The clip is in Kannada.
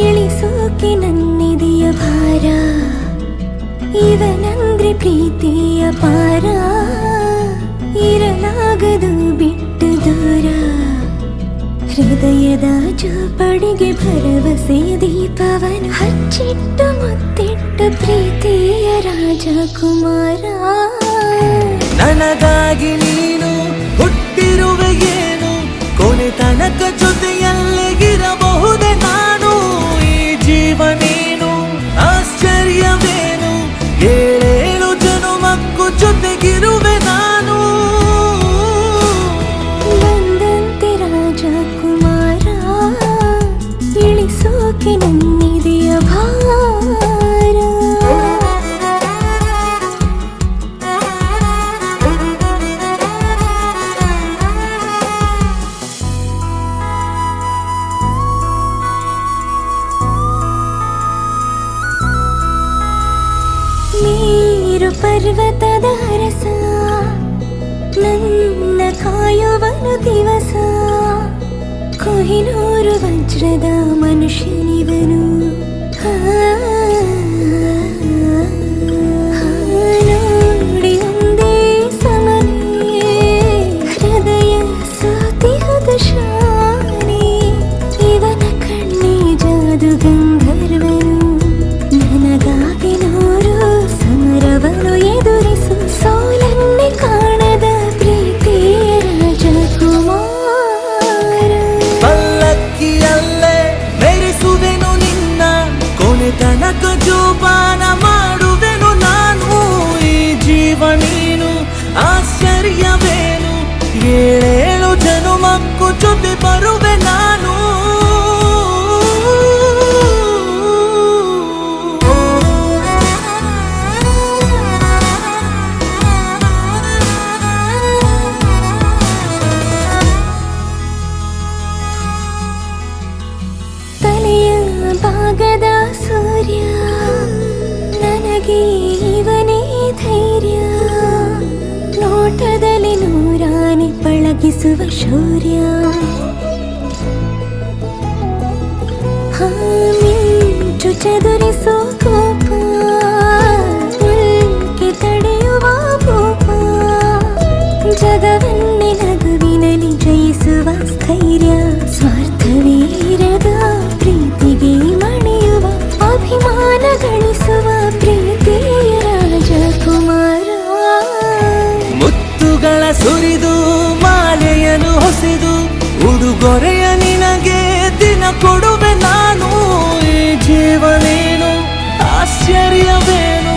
ಇಳಿಸೋಕೆ ನನ್ನಿದೆಯ ಭಾರ, ಇವನಂದ್ರೆ ಪ್ರೀತಿಯ ಪಾರ, ಇರಲಾಗದು ಬಿಟ್ಟು ದೂರ. ಹೃದಯದ ಜೋಪಡಿಗೆ ಭರವಸೆಯ ದೀಪವನು ಹಚ್ಚಿಟ್ಟು ಮುತ್ತಿಟ್ಟು ಪ್ರೀತಿಯ ರಾಜಕುಮಾರ. ನನಗಾಗಿ ನೀನು ಹುಟ್ಟಿರುವೆ ಏನು, ಕೊನೆ ತನಕ ಜೊತೆಯಲ್ಲಿಗಿರಬಹುದೇ ನಾನು. ಈ ಜೀವ ನೀನು ಆಶ್ಚರ್ಯವೇನು, ಏಳೇಳು ಜನುಮಕ್ಕೂ ಜೊತೆಗಿರುವೆ ನಾನು. ಬಂದಂತೆ ರಾಜಕುಮಾರ, ಇಳಿಸೋಕೆ ನನ್ನಿದೆಯ ಭಾರ. ನೀರು ಪರ್ವತದ ರಸ, ನನ್ನ ಕಾಯುವನು ದಿವಸ. ಕೊಹಿನೂರು ವಜ್ರದ ಮನುಷ್ಯನಿವನು, ನೋಡಿ ಒಂದೇ ಸಮನೆ ಹೃದಯ ಸೋತಿಹದ ಶಾನೆ. ಇವನ ಕಣ್ಣಿ ಜಾದು ಗಂಧರ್ವನು, ನನಗಾಗಿ ನೂರು ಸಮರವನು ಎದುರಿಸು. ಸೋಲನ್ನೇ ಕಾಣದ ಪ್ರೀತಿಯ ರಾಜಕುಮಾರ. ಪಲ್ಲಕ್ಕಿಯಲ್ಲೇ ಮೆರೆಸುವೆನು ನಿನ್ನ, ಕೊನೆ ತನಕ ಜೋಪಾನ ಮಾಡುವೆನು ನಾನು. ಈ ಜೀವ ನೀನು ಆಶ್ಚರ್ಯವೇನು, ಏಳೇಳು ಜನುಮಕ್ಕೂ ಜೊತೆ ಬರುವೆ ನಾನು. ತಲೆಯ ಭಾಗದ ಸೂರ್ಯ, ನನಗೆ ಇವನೇ ಧೈರ್ಯ. ನೋಟದಲ್ಲಿ ನೂರಾನೆ ಪಳಗಿಸುವ ಶೌರ್ಯ. ಮಿಂಚು ಚದುರಿಸೋ ಕೋಪ, ಉಲ್ಕೆ ತಡೆಯುವ ಭೂಪ. ಜಗವನ್ನೇ ನಗುವಿನಲ್ಲಿ ಜಯಿಸುವ ಸ್ಥೈರ್ಯ. ಸ್ವಾರ್ಥವೀರದ ಪ್ರೀತಿಗೆ ಮಣಿಯುವ, ಅಭಿಮಾನ ಗಳಿಸುವ ಪ್ರೀತಿಯ ರಾಜಕುಮಾರ. ಮುತ್ತುಗಳ ಸುರಿದು ಮಾಲೆಯನ್ನು ಹೊಸೆದು, ಉಡುಗೊರೆಯ ನಿನಗೆ ದಿನ ಕೊಡುವೆ ನಾನು. ಈ ಜೀವ ನೀನು ಆಶ್ಚರ್ಯವೇನು,